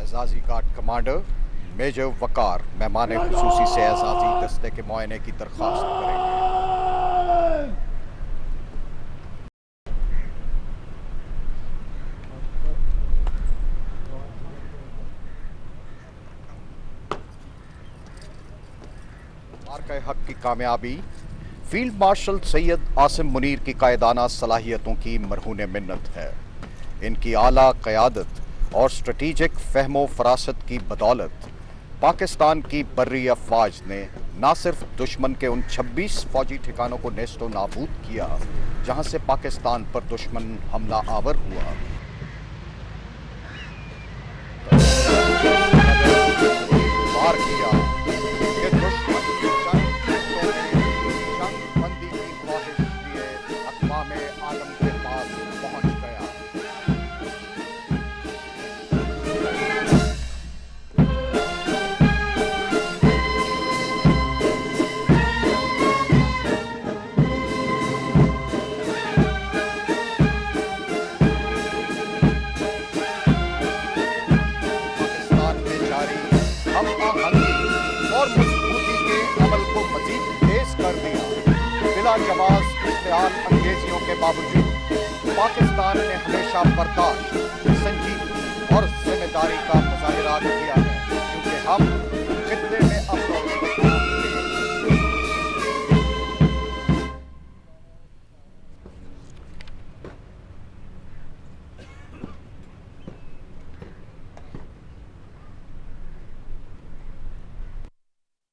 एजाजी guard commander major वकार मेहमान खुसूसी से एजाजी दस्ते के मुआयने की दरख्वास्त करेंगे। मार्का हक की कामयाबी फील्ड मार्शल सैयद आसिम मुनीर की कायदाना सलाहियतों की मरहून मिन्नत है। इनकी आला क़यादत और स्ट्रेटेजिक फहमो फरासत की बदौलत पाकिस्तान की बर्री अफवाज ने न सिर्फ दुश्मन के उन 26 फौजी ठिकानों को नेस्तो नाबूद किया जहां से पाकिस्तान पर दुश्मन हमला आवर हुआ, वार किया कि दुश्मन की जंगबंदी की ख्वाहिश लिए अक़वामे आलम के पास पहुंच गया। पाकिस्तान में जारी हमआहंगी और मजबूती के अमल को मजीद तेज कर दिया। बिला जवाब इश्तिहाल अंगेजियों के बावजूद पाकिस्तान ने हमेशा बर्दाश्त